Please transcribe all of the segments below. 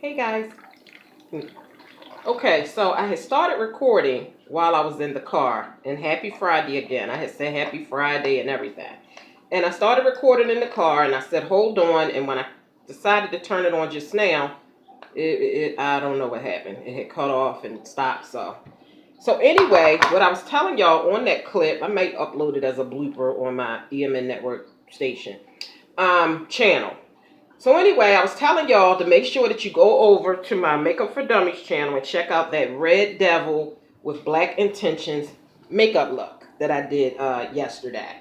Hey guys. Okay, so I had started recording while I was in the car, and happy Friday again. I had said happy Friday and everything. And I started recording in the car, and I said hold on, and when I decided to turn it on just now, I don't know what happened. It had cut off and stopped, so anyway, what I was telling y'all on that clip, I may upload it as a blooper on my EMN network station channel. So anyway, I was telling y'all to make sure that you go over to my Makeup for Dummies channel and check out that Red Devil with Black Intentions makeup look that I did yesterday.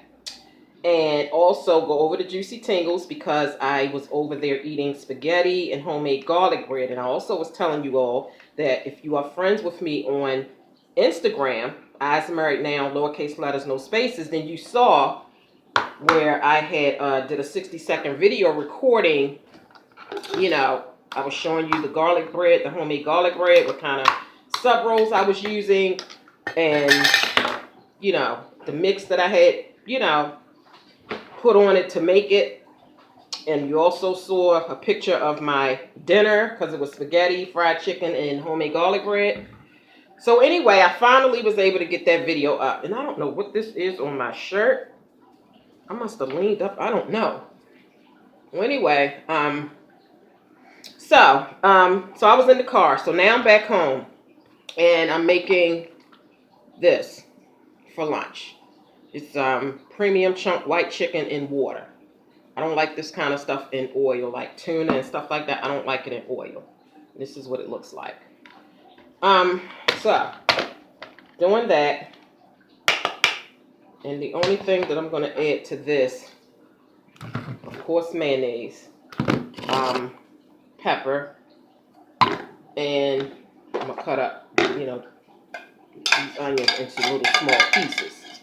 And also go over to Juicy Tingles because I was over there eating spaghetti and homemade garlic bread. And I also was telling you all that if you are friends with me on Instagram, EYESMARRIEDNOW, lowercase letters, no spaces, then you saw where I had did a 60-second video recording. You know, I was showing you the garlic bread, the homemade garlic bread, what kind of sub rolls I was using, and you know, the mix that I had, you know, put on it to make it. And you also saw a picture of my dinner because it was spaghetti, fried chicken, and homemade garlic bread. So anyway, I finally was able to get that video up, and I don't know what this is on my shirt. I must have leaned up. I don't know. Well, anyway, so I was in the car. So now I'm back home, and I'm making this for lunch. It's premium chunk white chicken in water. I don't like this kind of stuff in oil, like tuna and stuff like that. I don't like it in oil. This is what it looks like. So doing that. And the only thing that I'm going to add to this, of course, mayonnaise, pepper, and I'm going to cut up, you know, these onions into little small pieces.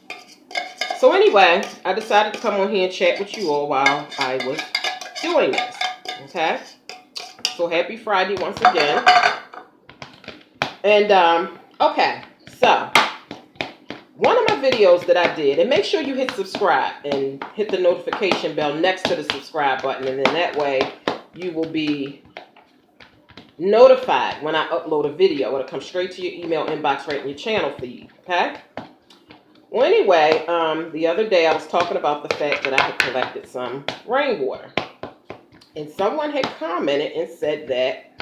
So anyway, I decided to come on here and chat with you all while I was doing this, okay? So happy Friday once again. And, okay, so one of my videos that I did, and make sure you hit subscribe and hit the notification bell next to the subscribe button, and then that way you will be notified when I upload a video. It'll come straight to your email inbox right in your channel feed, okay? Well, anyway, the other day I was talking about the fact that I had collected some rainwater, and someone had commented and said that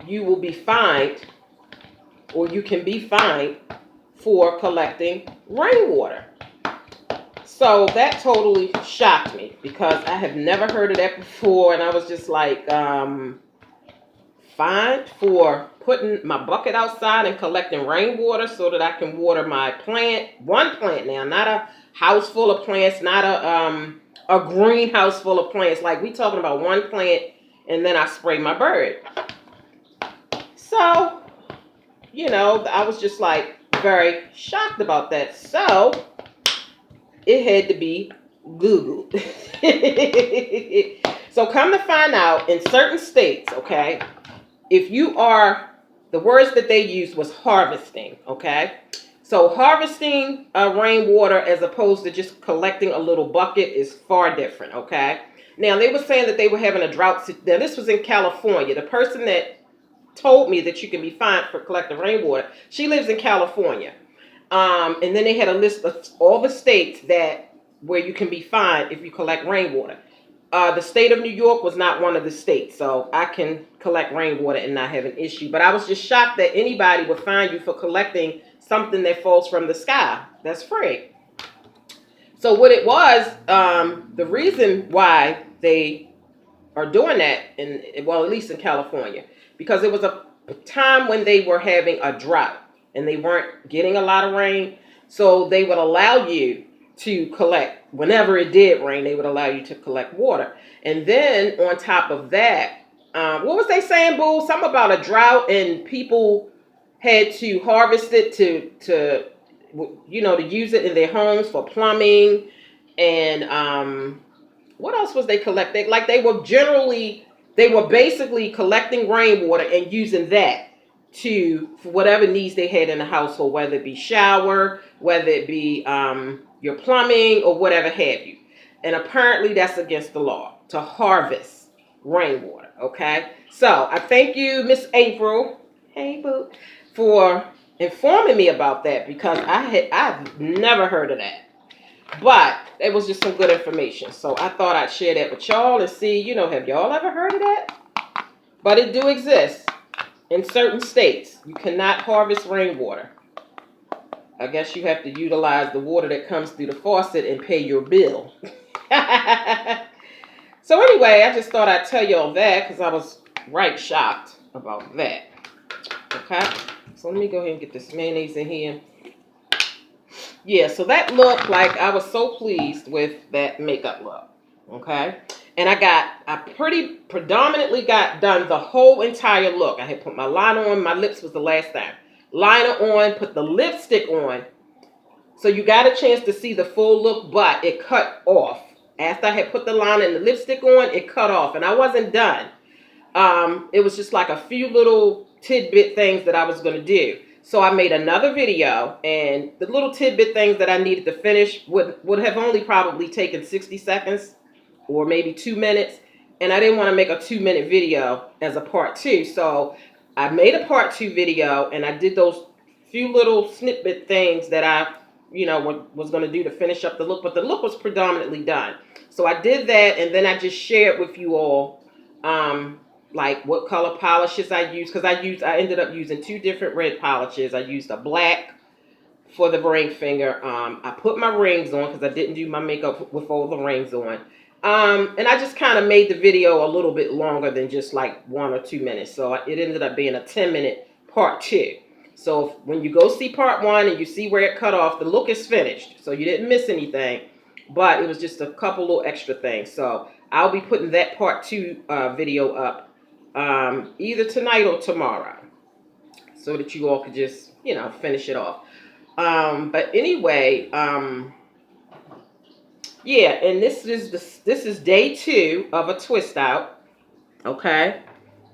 you will be fined, or you can be fined for collecting rainwater. So that totally shocked me because I have never heard of that before, and I was just like, fined for putting my bucket outside and collecting rainwater so that I can water my plant. One plant now, not a house full of plants, not a greenhouse full of plants. Like, we talking about one plant, and then I spray my bird. So, you know, I was just like very shocked about that. So it had to be Googled. So come to find out, in certain states, okay, if you are, the words that they used was harvesting, okay? So harvesting rainwater as opposed to just collecting a little bucket is far different, okay? Now, they were saying that they were having a drought. Now, this was in California. The person that told me that you can be fined for collecting rainwater, she lives in California. And then they had a list of all the states that where you can be fined if you collect rainwater. The state of New York was not one of the states, so I can collect rainwater and not have an issue. But I was just shocked that anybody would fine you for collecting something that falls from the sky. That's free. So what it was, the reason why they are doing that, well, at least in California, because it was a time when they were having a drought and they weren't getting a lot of rain. So they would allow you to collect, whenever it did rain, they would allow you to collect water. And then on top of that, what was they saying, Boo? Something about a drought and people had to harvest it to you know, to use it in their homes for plumbing. And what else was they collecting? Like they were basically collecting rainwater and using that for whatever needs they had in the household, whether it be shower, whether it be your plumbing or whatever have you. And apparently that's against the law to harvest rainwater, okay? So I thank you, Miss April, hey boo, for informing me about that, because I've never heard of that. But it was just some good information. So I thought I'd share that with y'all and see, have y'all ever heard of that? But it do exist in certain states. You cannot harvest rainwater. I guess you have to utilize the water that comes through the faucet and pay your bill. So anyway, I just thought I'd tell y'all that because I was right shocked about that. Okay, so let me go ahead and get this mayonnaise in here. Yeah, so that looked like I was so pleased with that makeup look. Okay, and I predominantly got done the whole entire look. I had put my liner on. My lips was the last time. Liner on, put the lipstick on. So you got a chance to see the full look, but it cut off. After I had put the liner and the lipstick on, it cut off, and I wasn't done. It was just like a few little tidbit things that I was going to do. So I made another video, and the little tidbit things that I needed to finish would have only probably taken 60 seconds or maybe 2 minutes. And I didn't want to make a 2-minute video as a part 2. So I made a part 2 video, and I did those few little snippet things that I was going to do to finish up the look, but the look was predominantly done. So I did that, and then I just shared with you all, like what color polishes I used, because I ended up using 2 different red polishes. I used a black for the ring finger. I put my rings on because I didn't do my makeup with all the rings on. And I just kind of made the video a little bit longer than just like 1 or 2 minutes. So it ended up being a 10-minute part 2. So when you go see part 1 and you see where it cut off, the look is finished. So you didn't miss anything, but it was just a couple little extra things. So I'll be putting that part 2 video up either tonight or tomorrow, so that you all could just, finish it off. But anyway, yeah, and this is day 2 of a twist out. Okay.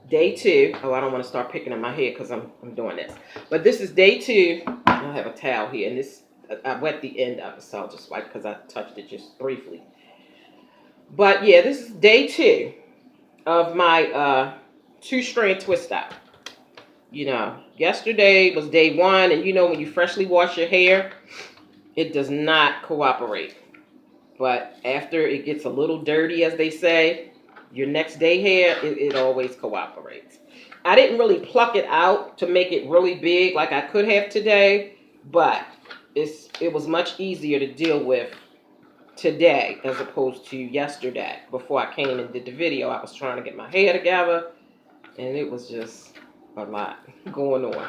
Day 2. Oh, I don't want to start picking in my head because I'm doing this. But this is day 2. I have a towel here, and this I wet the end of it, so I'll just wipe because I touched it just briefly. But yeah, this is day 2 of my 2-strand twist out. Yesterday was day 1, and when you freshly wash your hair, it does not cooperate. But after it gets a little dirty, as they say, your next day hair, it always cooperates. I didn't really pluck it out to make it really big like I could have today, but it was much easier to deal with today as opposed to yesterday. Before I came and did the video, I was trying to get my hair together, and it was just a lot going on.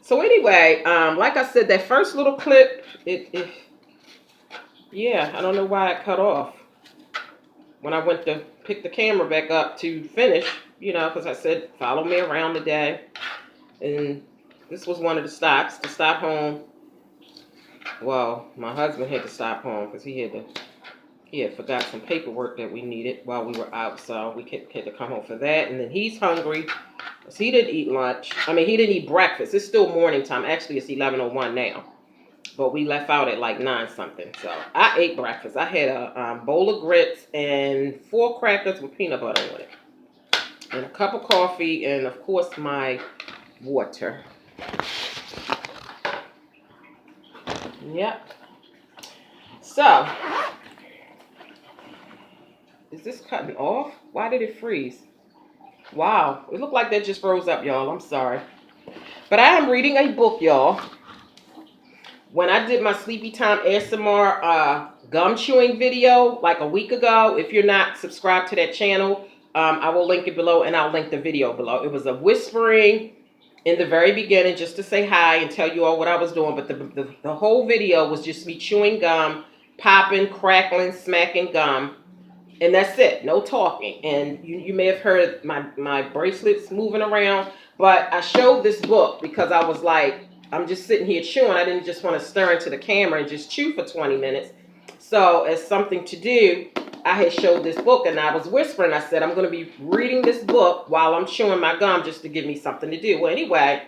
So anyway, like I said, that first little clip, yeah, I don't know why it cut off. When I went to pick the camera back up to finish, because I said, follow me around today. And this was one of the stops, to stop home. Well, my husband had to stop home because he had forgot some paperwork that we needed while we were out. So we had to come home for that. And then he's hungry because he didn't eat lunch. I mean, he didn't eat breakfast. It's still morning time. Actually, it's 11:01 now. But we left out at like 9 something. So I ate breakfast. I had a bowl of grits and 4 crackers with peanut butter on it. And a cup of coffee and, of course, my water. Yep. So, is this cutting off? Why did it freeze? Wow. It looked like that just froze up, y'all. I'm sorry. But I am reading a book, y'all. When I did my Sleepy Time ASMR gum chewing video like a week ago, if you're not subscribed to that channel, I will link it below, and I'll link the video below. It was a whispering in the very beginning just to say hi and tell you all what I was doing. But the whole video was just me chewing gum, popping, crackling, smacking gum. And that's it. No talking. And you may have heard my bracelets moving around. But I showed this book because I was like, I'm just sitting here chewing. I didn't just want to stare into the camera and just chew for 20 minutes. So as something to do, I had showed this book, and I was whispering. I said, I'm going to be reading this book while I'm chewing my gum just to give me something to do. Well, anyway,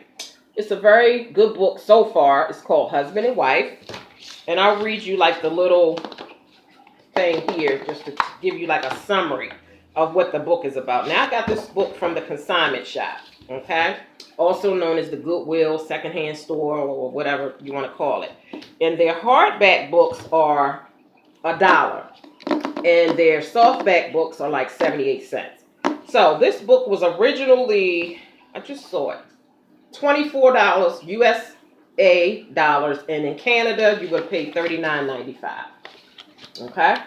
it's a very good book so far. It's called Husband and Wife. And I'll read you like the little thing here just to give you like a summary of what the book is about. Now, I got this book from the consignment shop, okay? Also known as the Goodwill secondhand store or whatever you want to call it. And their hardback books are $1. And their softback books are like 78 cents. So this book was originally, I just saw it, $24 USA dollars. And in Canada, you would pay $39.95. Okay?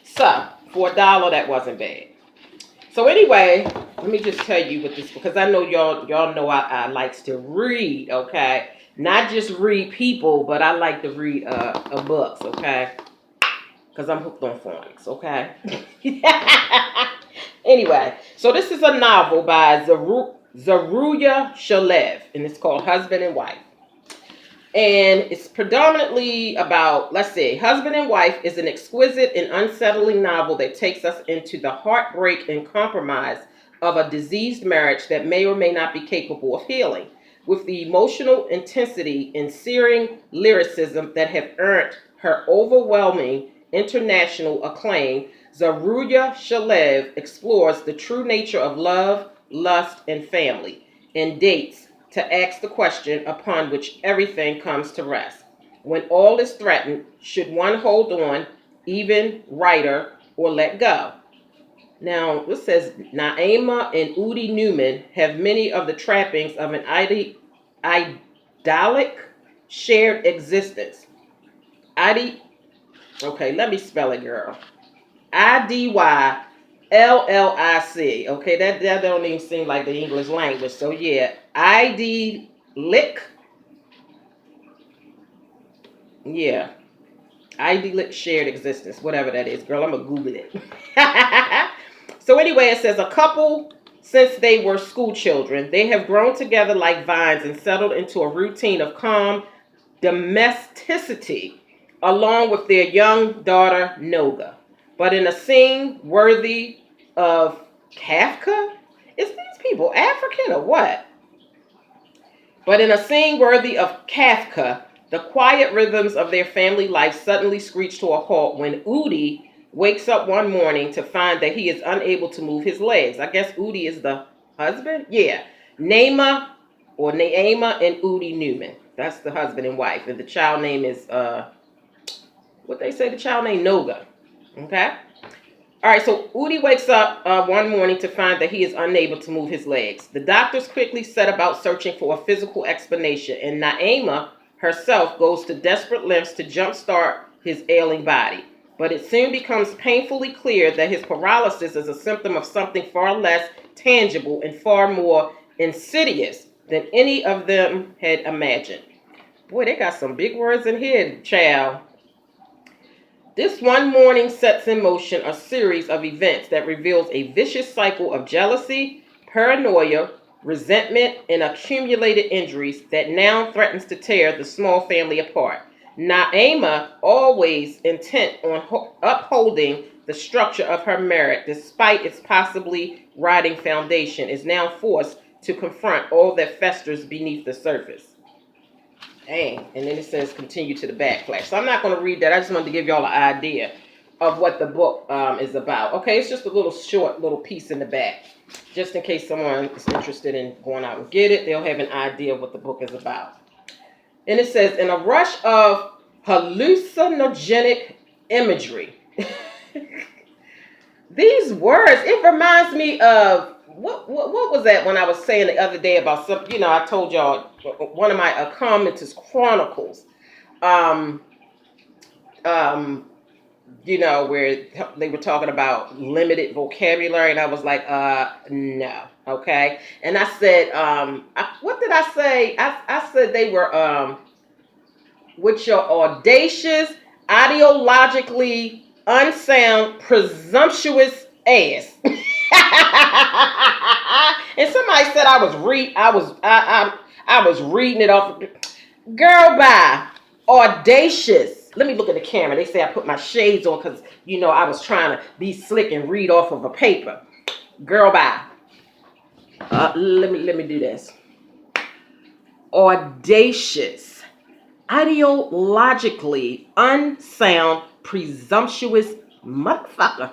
So, for $1, that wasn't bad. So anyway, let me just tell you what this, because I know y'all know I likes to read, okay? Not just read people, but I like to read books, okay? Because I'm hooked on phonics, okay? Anyway, so this is a novel by Zeruiah Shalev, and it's called Husband and Wife. And it's predominantly about, let's see, Husband and Wife is an exquisite and unsettling novel that takes us into the heartbreak and compromise of a diseased marriage that may or may not be capable of healing. With the emotional intensity and searing lyricism that have earned her overwhelming international acclaim, Zeruiah Shalev explores the true nature of love, lust, and family, and dates to ask the question upon which everything comes to rest. When all is threatened, should one hold on, even writer, or let go? Now, it says, Naima and Udi Newman have many of the trappings of an idyllic shared existence. Okay, let me spell it, girl. IDYLLIC. Okay, that don't even seem like the English language. So yeah, idyllic. Yeah, idyllic shared existence, whatever that is, girl. I'm gonna Google it. So anyway, it says a couple, since they were school children, they have grown together like vines and settled into a routine of calm domesticity, along with their young daughter Noga. But in a scene worthy of Kafka, is these people African or what? But in a scene worthy of Kafka, the quiet rhythms of their family life suddenly screech to a halt when Udi wakes up one morning to find that he is unable to move his legs. I guess Udi is the husband? Yeah. Naima and Udi Newman. That's the husband and wife. And the child name is, what they say, the child name Noga. Okay? All right, so Udi wakes up one morning to find that he is unable to move his legs. The doctors quickly set about searching for a physical explanation, and Naima herself goes to desperate lengths to jumpstart his ailing body. But it soon becomes painfully clear that his paralysis is a symptom of something far less tangible and far more insidious than any of them had imagined. Boy, they got some big words in here, child. This one morning sets in motion a series of events that reveals a vicious cycle of jealousy, paranoia, resentment, and accumulated injuries that now threatens to tear the small family apart. Naima, always intent on upholding the structure of her marriage despite its possibly rotting foundation, is now forced to confront all that festers beneath the surface. Dang. And then it says continue to the backlash. So I'm not going to read that. I just wanted to give y'all an idea of what the book is about. Okay, it's just a little short little piece in the back. Just in case someone is interested in going out and get it, they'll have an idea of what the book is about. And it says, in a rush of hallucinogenic imagery. These words, it reminds me of, what was that when I was saying the other day about some, I told y'all, one of my commenters chronicles, where they were talking about limited vocabulary, and I was like, no, okay. And I said, what did I say? I said they were, with your audacious, ideologically unsound, presumptuous ass. And somebody said I was reading it off. Girl, bye. Audacious. Let me look at the camera. They say I put my shades on because, I was trying to be slick and read off of a paper. Girl, bye. Let me do this. Audacious. Ideologically unsound, presumptuous motherfucker.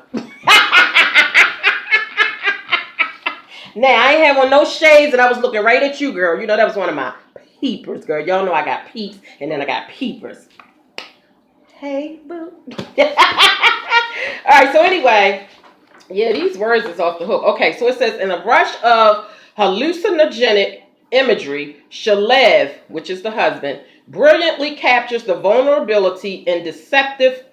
Now, I ain't have on no shades and I was looking right at you, girl. You know, that was one of my peepers, girl. Y'all know I got peeps and then I got peepers. Hey, boo. All right, so anyway, yeah, these words is off the hook. Okay, so it says, in a rush of hallucinogenic imagery, Shalev, which is the husband, brilliantly captures the vulnerability and deceptive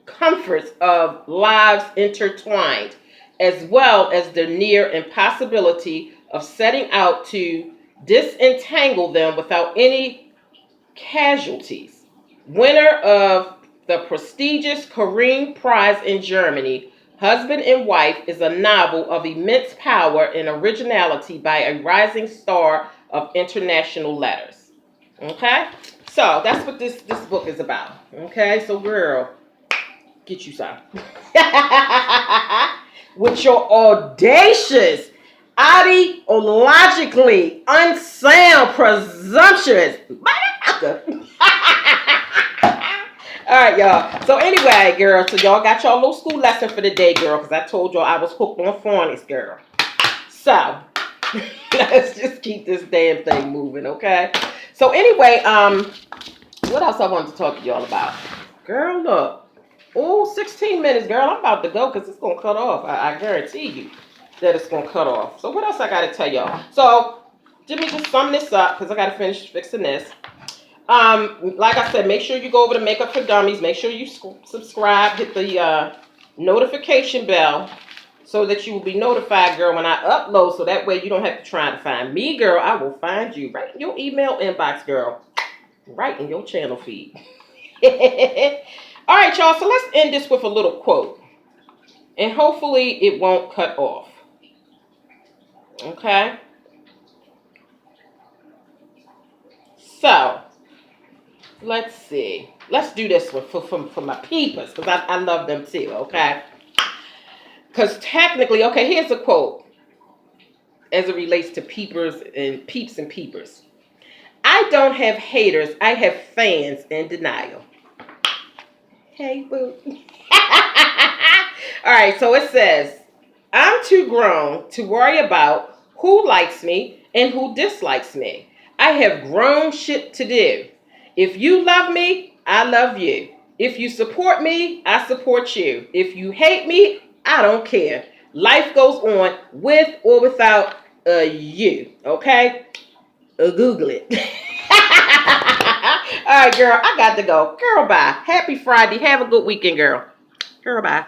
comforts of lives intertwined, as well as the near impossibility of setting out to disentangle them without any casualties. Winner of the prestigious Karim Prize in Germany, Husband and Wife is a novel of immense power and originality by a rising star of international letters. Okay? So that's what this book is about. Okay? So girl, get you some. With your audacious, ideologically unsound, presumptuous motherfucker. All right, y'all. So anyway, girl, so y'all got y'all little school lesson for the day, girl, because I told y'all I was hooked on phonics, girl. So let's just keep this damn thing moving, okay? So anyway, what else I wanted to talk to y'all about? Girl, look. Oh, 16 minutes, girl. I'm about to go because it's going to cut off. I guarantee you that it's going to cut off. So what else I got to tell y'all? So let me just sum this up because I got to finish fixing this. Like I said, make sure you go over to Makeup for Dummies. Make sure you subscribe, hit the notification bell so that you will be notified, girl, when I upload. So that way you don't have to try to find me, girl. I will find you right in your email inbox, girl. Right in your channel feed. All right, y'all. So let's end this with a little quote. And hopefully it won't cut off. Okay? So let's see. Let's do this one for my peepers, because I love them too, okay? Because technically, okay, here's a quote as it relates to peepers and peeps and peepers. I don't have haters, I have fans in denial. Hey, boo. All right, so it says, I'm too grown to worry about who likes me and who dislikes me. I have grown shit to do. If you love me, I love you. If you support me, I support you. If you hate me, I don't care. Life goes on with or without you. Okay? Google it. All right, girl, I got to go. Girl, bye. Happy Friday. Have a good weekend, girl. Girl, bye.